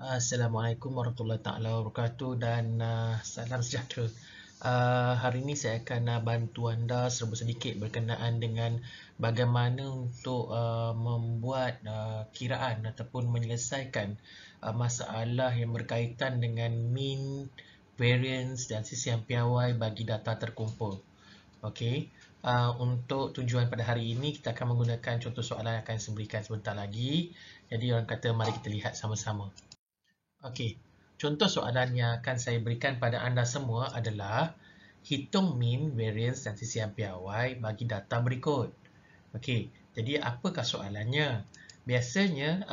Assalamualaikum warahmatullahi taala wabarakatuh dan salam sejahtera. Hari ini saya akan bantu anda serba sedikit berkenaan dengan bagaimana untuk membuat kiraan ataupun menyelesaikan masalah yang berkaitan dengan mean, variance dan sisihan piawai bagi data terkumpul. Okey. Untuk tujuan pada hari ini kita akan menggunakan contoh soalan yang akan saya berikan sebentar lagi. Jadi orang kata mari kita lihat sama-sama. Okey, contoh soalan yang akan saya berikan pada anda semua adalah hitung mean, variance dan sisihan piawai bagi data berikut. Okey, jadi apakah soalannya? Biasanya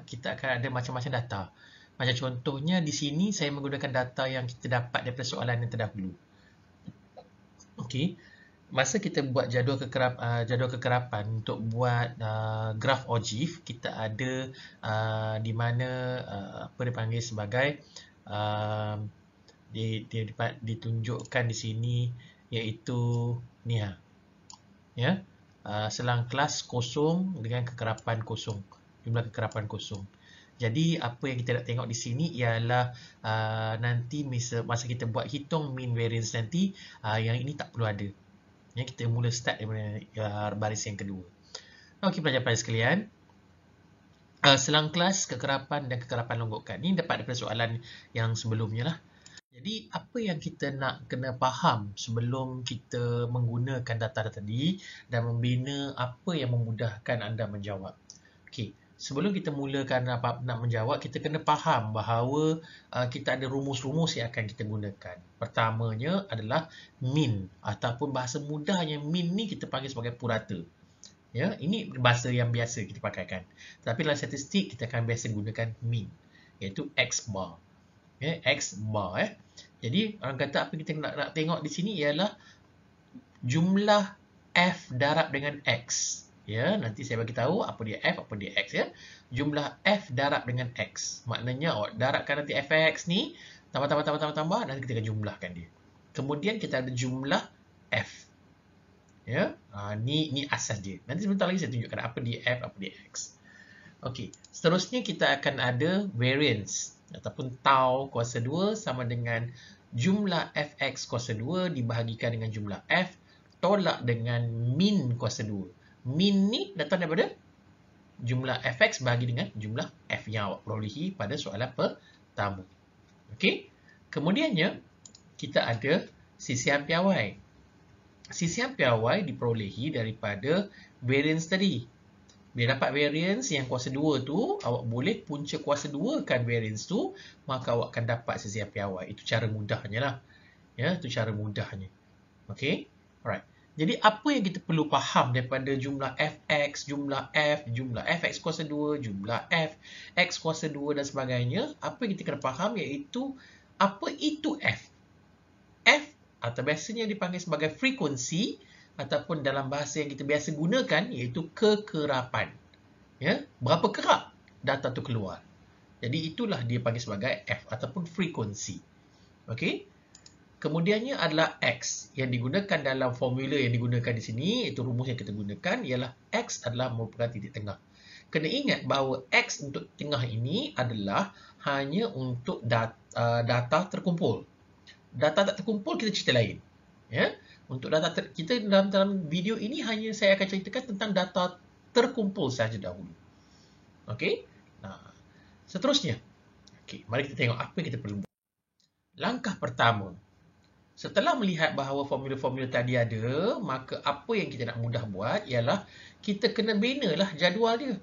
kita akan ada macam-macam data. Macam contohnya di sini saya menggunakan data yang kita dapat daripada soalan yang terdahulu. Okey, masa kita buat jadual kekerapan untuk buat graf ogive, kita ada di mana apa dipanggil sebagai ditunjukkan di sini iaitu ni ya, selang kelas kosong dengan kekerapan kosong, jumlah kekerapan kosong. Jadi apa yang kita nak tengok di sini ialah nanti masa kita buat hitung mean variance nanti, yang ini tak perlu ada. Ya, kita mula start daripada baris yang kedua. Okey pelajar-pelajar sekalian, selang kelas, kekerapan dan kekerapan longgokan. Ini dapat daripada soalan yang sebelumnya lah. Jadi apa yang kita nak kena faham sebelum kita menggunakan data tadi dan membina apa yang memudahkan anda menjawab. Okey, sebelum kita mulakan nak menjawab, kita kena faham bahawa kita ada rumus-rumus yang akan kita gunakan. Pertamanya adalah mean, ataupun bahasa mudahnya mean ni kita panggil sebagai purata. Ya, ini bahasa yang biasa kita pakaikan. Tapi dalam statistik kita akan biasa gunakan mean, iaitu X bar. Ya, X bar. Jadi orang kata apa kita nak tengok di sini ialah jumlah F darab dengan X. Ya, nanti saya bagi tahu apa dia F, apa dia X ya. Jumlah F darab dengan X. Maknanya darabkan nanti Fx ni tambah nanti kita akan jumlahkan dia. Kemudian kita ada jumlah F. Ya, ni asas dia. Nanti sebentar lagi saya tunjukkan apa dia F, apa dia X. Okey, seterusnya kita akan ada variance ataupun tau kuasa 2 sama dengan jumlah fx kuasa 2 dibahagikan dengan jumlah f tolak dengan min kuasa 2. Min ni datang daripada jumlah fx bahagi dengan jumlah f yang awak perolehi pada soalan pertama. Okey, kemudiannya kita ada sisihan piawai. Sisihan piawai diperolehi daripada variance tadi. Bila dapat variance yang kuasa 2 tu, awak boleh punca kuasa 2 kan variance tu, maka awak akan dapat sisihan piawai. Itu cara mudahnya lah. Ya, itu cara mudahnya. Okey? Alright. Jadi apa yang kita perlu faham daripada jumlah fx, jumlah f, jumlah fx kuasa 2, jumlah f, x kuasa 2 dan sebagainya, apa yang kita kena faham iaitu apa itu f. F atau biasanya dipanggil sebagai frekuensi ataupun dalam bahasa yang kita biasa gunakan iaitu kekerapan. Ya, berapa kerap data tu keluar. Jadi itulah dia panggil sebagai F ataupun frekuensi. Okey. Kemudiannya adalah X yang digunakan dalam formula yang digunakan di sini, iaitu rumus yang kita gunakan ialah X adalah merupakan titik tengah. Kena ingat bahawa X untuk tengah ini adalah hanya untuk data terkumpul. Data tak terkumpul kita cerita lain. Ya. Untuk data kita dalam video ini hanya saya akan ceritakan tentang data terkumpul saja dahulu. Okey? Nah, seterusnya. Okey, mari kita tengok apa yang kita perlu buat. Langkah pertama. Setelah melihat bahawa formula-formula tadi ada, maka apa yang kita nak mudah buat ialah kita kena binalah jadual dia.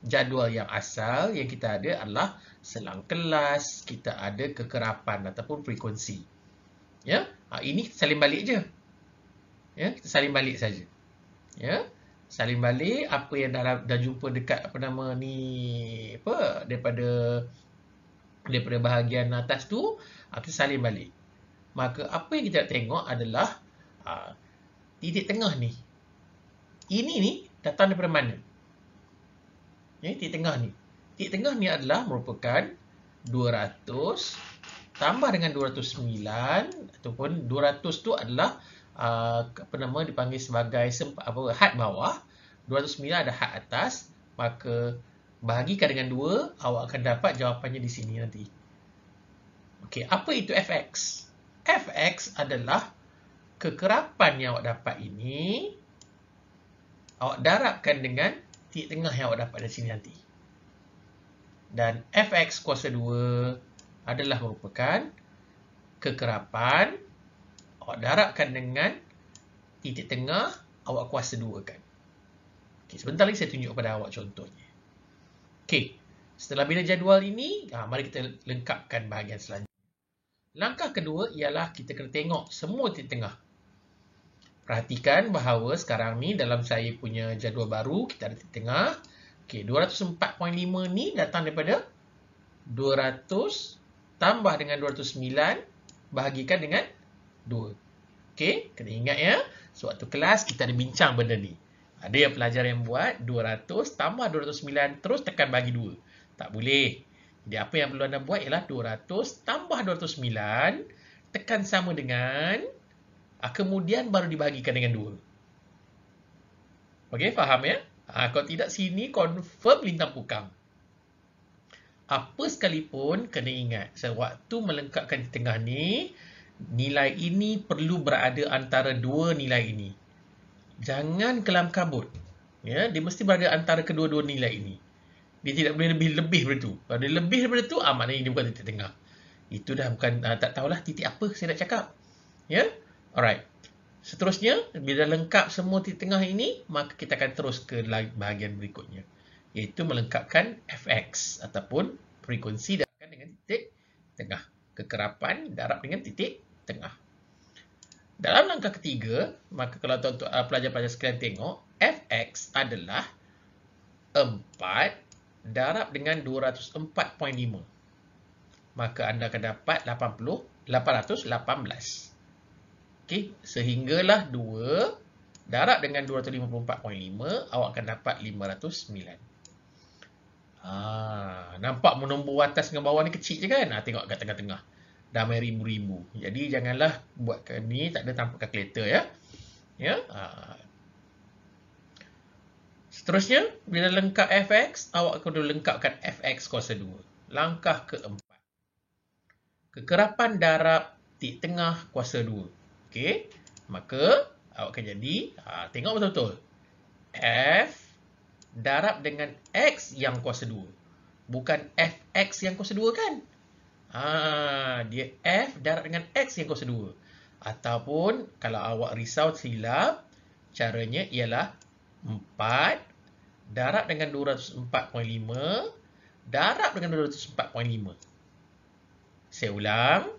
Jadual yang asal yang kita ada adalah selang kelas, kita ada kekerapan ataupun frekuensi. Ya, ini kita salin balik je. Ya, kita salin balik saja. Ya, salin balik apa yang dah jumpa dekat apa nama ni daripada bahagian atas tu, kita salin balik. Maka apa yang kita nak tengok adalah titik tengah ni. Ini ni datang daripada mana? Ya, titik tengah ni. Titik tengah ni adalah merupakan 200 tambah dengan 209 ataupun 200 tu adalah dipanggil sebagai had bawah, 209 ada had atas, maka Bahagikan dengan 2, awak akan dapat jawapannya di sini nanti. Okey, apa itu fx? Fx adalah kekerapan yang awak dapat ini, awak darabkan dengan titik tengah yang awak dapat dari sini nanti. Dan fx kuasa 2 adalah merupakan kekerapan, awak darabkan dengan titik tengah, awak kuasa 2 kan. Okey, sebentar lagi saya tunjuk kepada awak contohnya. Okey, setelah bina jadual ini, mari kita lengkapkan bahagian selanjutnya. Langkah kedua ialah kita kena tengok semua titik tengah. Perhatikan bahawa sekarang ni dalam saya punya jadual baru, kita ada titik tengah. Okey, 204.5 ni datang daripada 200 tambah dengan 209 bahagikan dengan 2. Okey, kena ingat ya. Sewaktu kelas kita ada bincang benda ni. Ada yang pelajar yang buat 200 tambah 209 terus tekan bagi 2. Tak boleh. Jadi apa yang perlu anda buat ialah 200 tambah 209 tekan sama dengan kemudian baru dibahagikan dengan 2. Okey, faham ya? Kalau tidak sini confirm lintang pukang. Apa sekalipun kena ingat sewaktu melengkapkan di tengah ni, nilai ini perlu berada antara dua nilai ini. Jangan kelam kabut. Ya, dia mesti berada antara kedua-dua nilai ini. Dia tidak boleh lebih daripada tu. Kalau dia lebih daripada tu, maknanya dia bukan titik tengah. Itu dah bukan, tak tahulah titik apa saya nak cakap. Ya, alright. Seterusnya, bila dah lengkap semua titik tengah ini, maka kita akan terus ke bahagian berikutnya. Iaitu melengkapkan fx ataupun frekuensi darabkan dengan titik tengah. Kekerapan darab dengan titik tengah. Dalam langkah ketiga, maka kalau tuan-tuan pelajar-pelajar sekalian tengok, fx adalah 4 darab dengan 204.5. Maka anda akan dapat 818. Okey, sehinggalah 2 darab dengan 254.5, awak akan dapat 509. Nampak nombor atas dengan bawah ni kecil je kan? Tengok kat tengah-tengah. Dah main ribu-ribu. Jadi janganlah buatkan ni tak ada tanpa kalkulator ya. Ya. Seterusnya, bila lengkap fx, awak akan lengkapkan fx kuasa 2. Langkah keempat. Kekerapan darab titik tengah kuasa 2. Okey. Maka awak akan jadi, tengok betul-betul. F darab dengan x yang kuasa 2. Bukan fx yang kuasa 2 kan? Dia F darab dengan X yang kuasa 2. Ataupun kalau awak risau silap, caranya ialah 4 darab dengan 204.5 darab dengan 204.5. Saya ulang.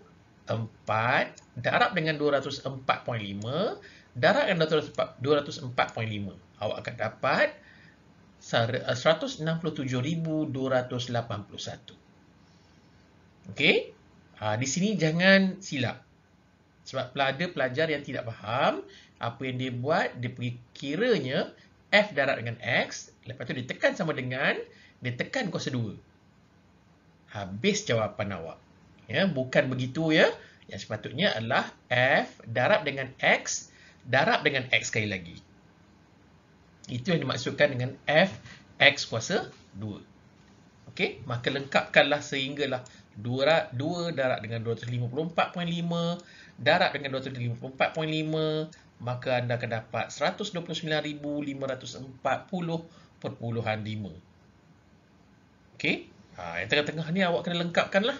4 darab dengan 204.5 darab dengan 204.5. Awak akan dapat 167,281. Okey, di sini jangan silap. Sebab ada pelajar yang tidak faham apa yang dia buat, dia pergi kiranya F darab dengan X, lepas tu dia tekan sama dengan, dia tekan kuasa 2. Habis jawapan awak. Ya, bukan begitu ya. Yang sepatutnya adalah F darab dengan X, darab dengan X sekali lagi. Itu yang dimaksudkan dengan F X kuasa 2. Okey, maka lengkapkanlah sehinggalah 2 darab dengan 254.5 darab dengan 254.5, maka anda akan dapat 129,540.5. Okey, yang tengah-tengah ni awak kena lengkapkanlah.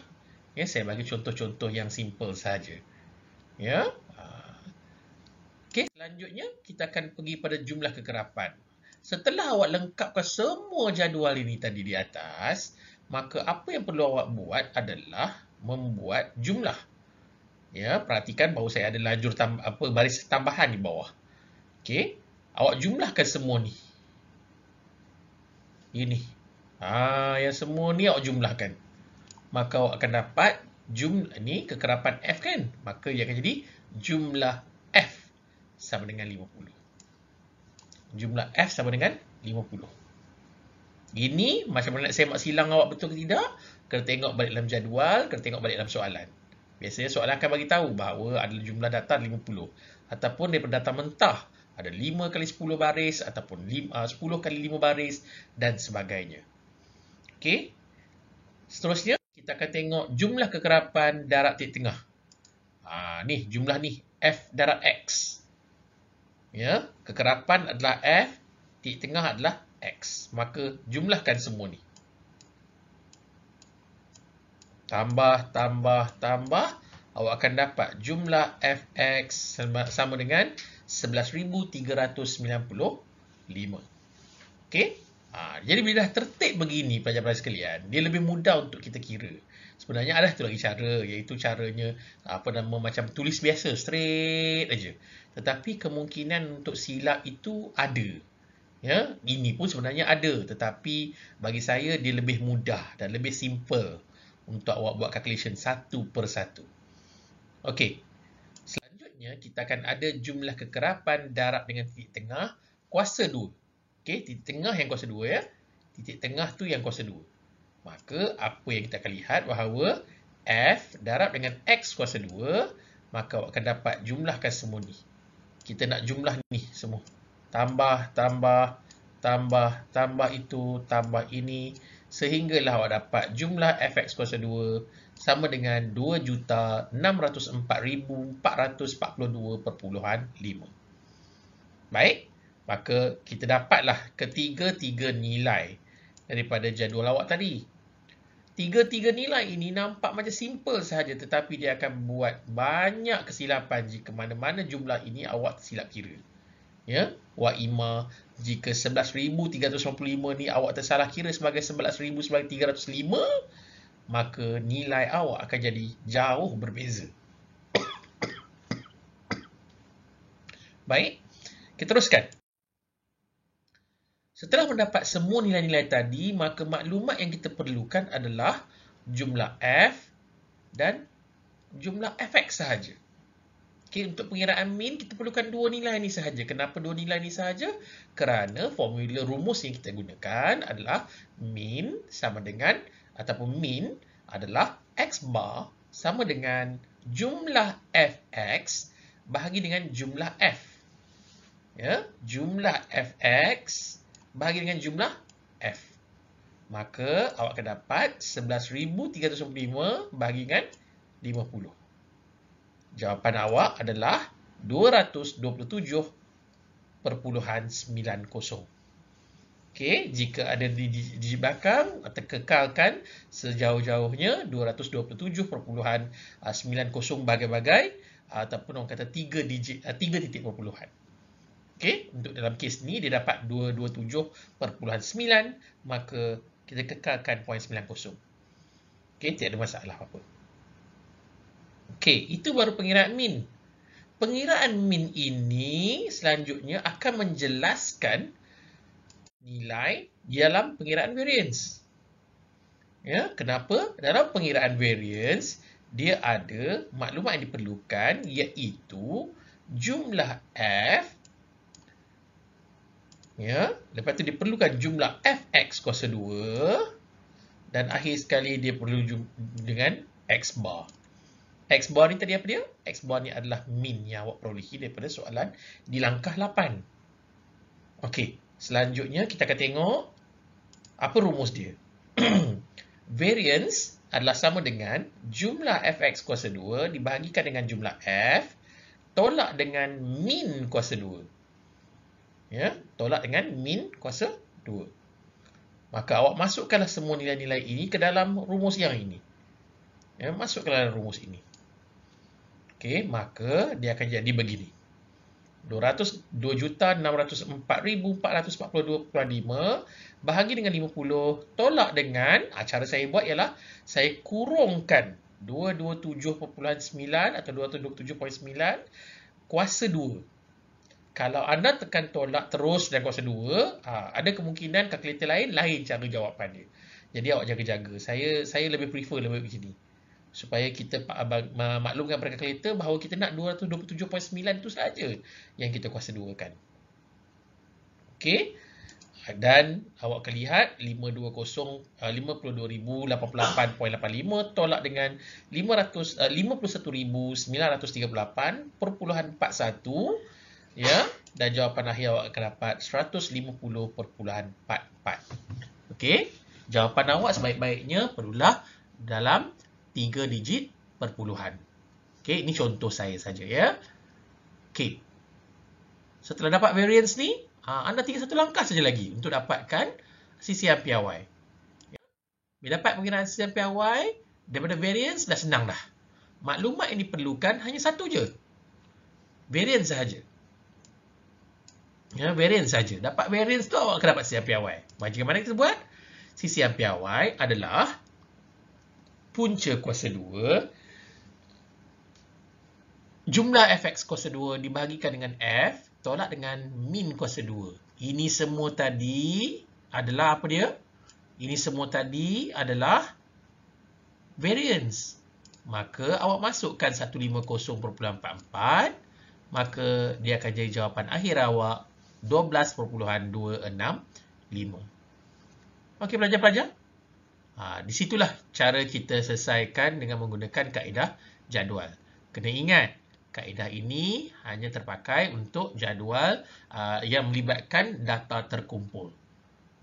Ya, saya bagi contoh-contoh yang simple saja. Ya. Okey, selanjutnya kita akan pergi pada jumlah kekerapan. Setelah awak lengkapkan semua jadual ini tadi di atas, maka apa yang perlu awak buat adalah membuat jumlah. Ya, perhatikan bahawa saya ada lajur baris tambahan di bawah. Okey, awak jumlahkan semua ni. Ini. Yang semua ni awak jumlahkan. Maka awak akan dapat jumlah ni kekerapan F kan? Maka ia akan jadi jumlah F sama dengan 50. Jumlah F sama dengan 50. Ini macam mana nak semak silang awak betul ke tidak? Kena tengok balik dalam jadual, kena tengok balik dalam soalan. Biasanya soalan akan bagi tahu bahawa adalah jumlah data 50. Ataupun daripada data mentah, ada 5 kali 10 baris, ataupun 10 kali 5 baris dan sebagainya. Okey. Seterusnya, kita akan tengok jumlah kekerapan darab titik tengah. Ni jumlah ni F darab X. Ya, kekerapan adalah F, titik tengah adalah X. Maka jumlahkan semua ni. Tambah, tambah, tambah. Awak akan dapat jumlah Fx sama dengan 11,395. Okey? Jadi bila dah tertib begini pelajar-pelajar sekalian, dia lebih mudah untuk kita kira. Sebenarnya ada satu lagi cara, iaitu caranya macam tulis biasa, straight aja. Tetapi kemungkinan untuk silap itu ada. Ya, ini pun sebenarnya ada, tetapi bagi saya dia lebih mudah dan lebih simple untuk awak buat calculation satu per satu. Okey. Selanjutnya kita akan ada jumlah kekerapan darab dengan titik tengah kuasa 2. Okey, titik tengah yang kuasa 2 ya. Titik tengah tu yang kuasa 2. Maka apa yang kita akan lihat bahawa F darab dengan X kuasa 2, maka awak akan dapat jumlahkan semua ni. Kita nak jumlah ni semua. Tambah, tambah, tambah, tambah itu, tambah ini, sehinggalah awak dapat jumlah Fx kuasa 2 sama dengan 2,604,442.5. Baik, maka kita dapatlah ketiga-tiga nilai daripada jadual awak tadi. Tiga-tiga nilai ini nampak macam simple sahaja, tetapi dia akan buat banyak kesilapan jika mana-mana jumlah ini awak tersilap kira. Ya, Waima, jika 11,395 ni awak tersalah kira sebagai 11,305, maka nilai awak akan jadi jauh berbeza. Baik, kita teruskan. Setelah mendapat semua nilai-nilai tadi, maka maklumat yang kita perlukan adalah jumlah F dan jumlah Fx sahaja. Okay, untuk pengiraan min, kita perlukan dua nilai ni sahaja. Kenapa dua nilai ni sahaja? Kerana formula rumus yang kita gunakan adalah min sama dengan, ataupun min adalah X bar sama dengan jumlah Fx bahagi dengan jumlah F. Ya, jumlah Fx bahagi dengan jumlah F. Maka awak akan dapat 11,395 bahagi dengan 50. Jawapan awak adalah 227.90. Okey, jika ada di belakang, kekalkan sejauh-jauhnya 227.90 bagai-bagai, ataupun orang kata 3 titik perpuluhan. Okey, untuk dalam kes ni dia dapat 227.9, maka kita kekalkan 0.90. Okey, tidak ada masalah apa-apa. Okey, itu baru pengiraan min. Pengiraan min ini selanjutnya akan menjelaskan nilai dalam pengiraan variance. Ya, kenapa? Dalam pengiraan variance, dia ada maklumat yang diperlukan, iaitu jumlah F. Ya, lepas tu diperlukan jumlah Fx kuasa 2, dan akhir sekali dia perlu dengan X bar. X bar ni tadi apa dia? X bar ni adalah min yang awak perolehi daripada soalan di langkah 8. Okey, selanjutnya kita akan tengok apa rumus dia. Variance adalah sama dengan jumlah Fx kuasa 2 dibahagikan dengan jumlah F tolak dengan min kuasa 2. Ya, tolak dengan min kuasa 2. Maka awak masukkanlah semua nilai-nilai ini ke dalam rumus yang ini. Ya, masukkanlah dalam rumus ini. Okey, maka dia akan jadi begini. 202,604,442.5 bahagi dengan 50 tolak dengan, cara saya buat ialah saya kurungkan 227.9 atau 227.9 kuasa 2. Kalau anda tekan tolak terus dan kuasa 2, ada kemungkinan kalkulator lain cara jawapan dia. Jadi awak jaga-jaga. Saya lebih prefer lebih macam ni. Supaya kita maklumkan pada kalkulator bahawa kita nak 227.9 itu saja yang kita kuasa 2 kan. Okey. Dan awak akan lihat 52,088.85 tolak dengan 51,938.41. Ya, dan jawapan akhir awak akan dapat 150.44. Okey. Jawapan awak sebaik-baiknya perlulah dalam 3 digit perpuluhan. Okey, ini contoh saya saja ya. Okey. Setelah dapat variance ni, anda tinggal satu langkah saja lagi untuk dapatkan sisian piawai. Bila dapat pengiraan sisian piawai daripada variance, dah senang dah. Maklumat yang diperlukan hanya satu je. Variance sahaja. Ya, variance saja. Dapat variance tu awak akan dapat sisian piawai. Bagaimana kita buat? Sisian piawai adalah punca kuasa 2 jumlah fx kuasa 2 dibahagikan dengan f tolak dengan min kuasa 2. Ini semua tadi adalah apa dia? Ini semua tadi adalah variance. Maka awak masukkan 150.44, maka dia akan jadi jawapan akhir awak 12.265. Okey pelajar-pelajar? Di situlah cara kita selesaikan dengan menggunakan kaedah jadual. Kena ingat, kaedah ini hanya terpakai untuk jadual yang melibatkan data terkumpul.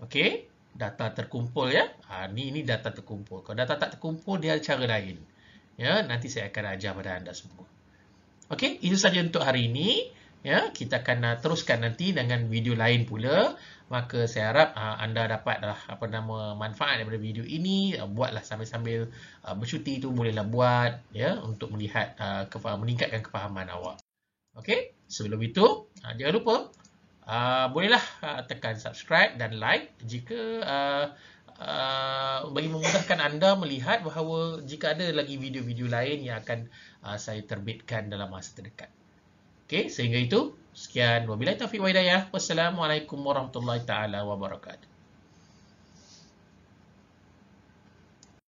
Okey, data terkumpul ya. Ini data terkumpul. Kalau data tak terkumpul, dia ada cara lain. Ya, nanti saya akan ajar pada anda semua. Okey, itu saja untuk hari ini. Ya, kita akan teruskan nanti dengan video lain pula. Maka saya harap anda dapatlah manfaat daripada video ini. Buatlah sambil-sambil bercuti tu bolehlah buat ya untuk melihat meningkatkan kefahaman awak. Okey, sebelum itu jangan lupa bolehlah tekan subscribe dan like jika bagi memudahkan anda melihat bahawa jika ada lagi video-video lain yang akan saya terbitkan dalam masa terdekat. Okey, sehingga itu sekian, wabillahi taufiq wa hidayah. Wassalamualaikum warahmatullahi taala wabarakatuh.